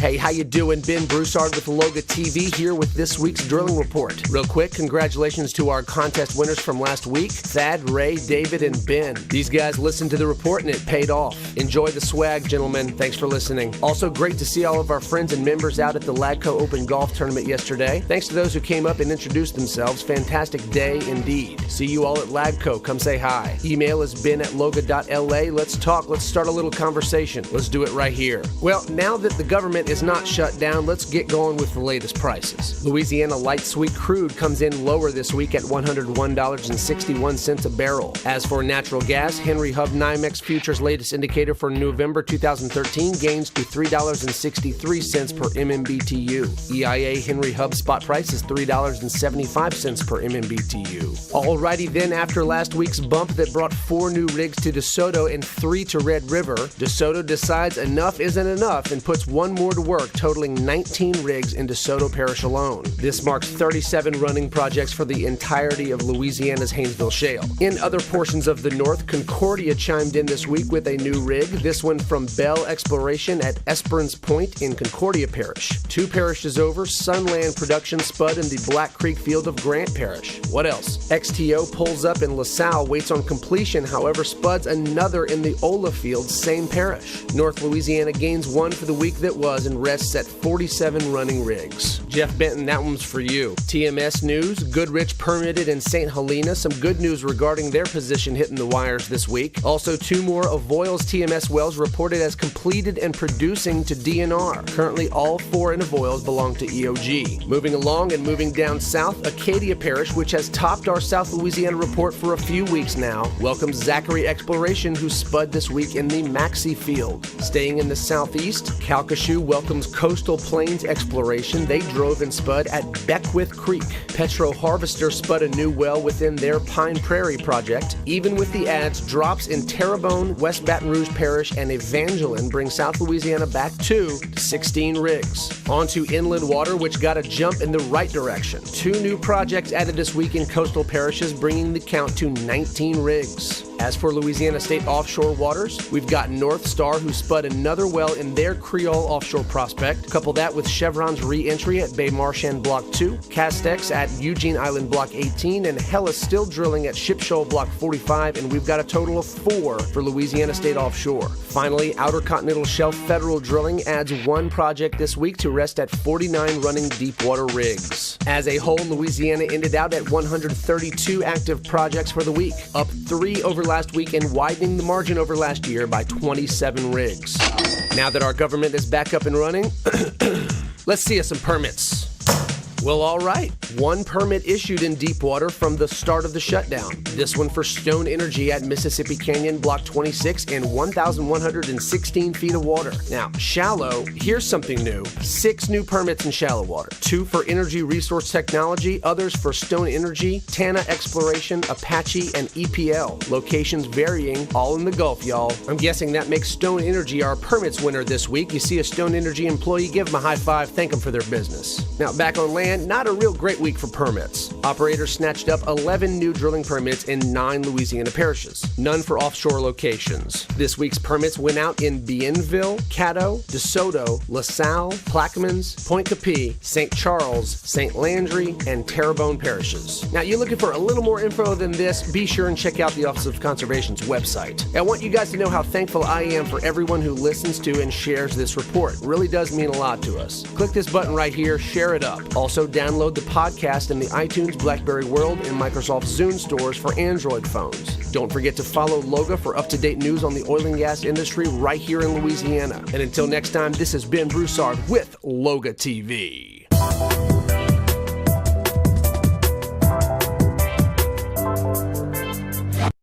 Hey, how you doing? Ben Broussard with LOGA TV here with this week's drilling report. Real quick, congratulations to our contest winners from last week, Thad, Ray, David, and Ben. These guys listened to the report and it paid off. Enjoy the swag, gentlemen. Thanks for listening. Also, great to see all of our friends and members out at the LAGCO Open Golf Tournament yesterday. Thanks to those who came up and introduced themselves. Fantastic day indeed. See you all at LAGCO. Come say hi. Email is ben@loga.la. Let's talk. Let's start a little conversation. Let's do it right here. Well, now that the government is not shut down, let's get going with the latest prices. Louisiana light sweet crude comes in lower this week at $101.61 a barrel. As for natural gas, Henry Hub NYMEX futures latest indicator for November 2013 gains to $3.63 per MMBTU. EIA Henry Hub spot price is $3.75 per MMBTU. Alrighty then, after last week's bump that brought 4 new rigs to DeSoto and 3 to Red River, DeSoto decides enough isn't enough and puts 1 more to work, totaling 19 rigs in DeSoto Parish alone. This marks 37 running projects for the entirety of Louisiana's Haynesville Shale. In other portions of the north, Concordia chimed in this week with a new rig, this one from Bell Exploration at Esperance Point in Concordia Parish. 2 parishes over, Sunland Production spud in the Black Creek field of Grant Parish. What else? XTO pulls up in LaSalle, waits on completion, however spuds another in the Ola field, same parish. North Louisiana gains 1 for the week that was and rests at 47 running rigs. Jeff Benton, that one's for you. TMS news, Goodrich permitted in St. Helena. Some good news regarding their position hitting the wires this week. Also, 2 more Avoyles TMS wells reported as completed and producing to DNR. Currently, all 4 in Avoyles belong to EOG. Moving along and moving down south, Acadia Parish, which has topped our South Louisiana report for a few weeks now, welcomes Zachary Exploration, who spud this week in the Maxey field. Staying in the southeast, Calcasieu welcomes Coastal Plains Exploration. They drove and spud at Beckwith Creek. Petro Harvester spud a new well within their Pine Prairie project. Even with the adds, drops in Terrebonne, West Baton Rouge Parish, and Evangeline bring South Louisiana back to 16 rigs. On to inland water, which got a jump in the right direction. 2 new projects added this week in coastal parishes, bringing the count to 19 rigs. As for Louisiana State offshore waters, we've got North Star, who spud another well in their Creole offshore prospect. Couple that with Chevron's re-entry at Bay Marchand Block 2, Castex at Eugene Island Block 18, and Hella's still drilling at Ship Shoal Block 45, and we've got a total of 4 for Louisiana State offshore. Finally, Outer Continental Shelf Federal Drilling adds 1 project this week to rest at 49 running deepwater rigs. As a whole, Louisiana ended out at 132 active projects for the week, up 3 over last week and widening the margin over last year by 27 rigs. Now that our government is back up and running, let's see some permits. Well, all right. 1 permit issued in Deepwater from the start of the shutdown. This one for Stone Energy at Mississippi Canyon Block 26 and 1,116 feet of water. Now, shallow, here's something new. 6 new permits in shallow water. 2 for Energy Resource Technology, others for Stone Energy, Tana Exploration, Apache, and EPL. Locations varying, all in the Gulf, y'all. I'm guessing that makes Stone Energy our permits winner this week. You see a Stone Energy employee, give them a high five, thank them for their business. Now, back on land, not a real great week for permits. Operators snatched up 11 new drilling permits in 9 Louisiana parishes, none for offshore locations. This week's permits went out in Bienville, Caddo, DeSoto, LaSalle, Plaquemines, Point Capee, St. Charles, St. Landry, and Terrebonne parishes. Now, you're looking for a little more info than this, be sure and check out the Office of Conservation's website. I want you guys to know how thankful I am for everyone who listens to and shares this report. It really does mean a lot to us. Click this button right here, share it up. Also, download the podcast in the iTunes, BlackBerry World, and Microsoft Zune stores for Android phones. Don't forget to follow LOGA for up-to-date news on the oil and gas industry right here in Louisiana. And until next time, this has been Broussard with LOGA TV.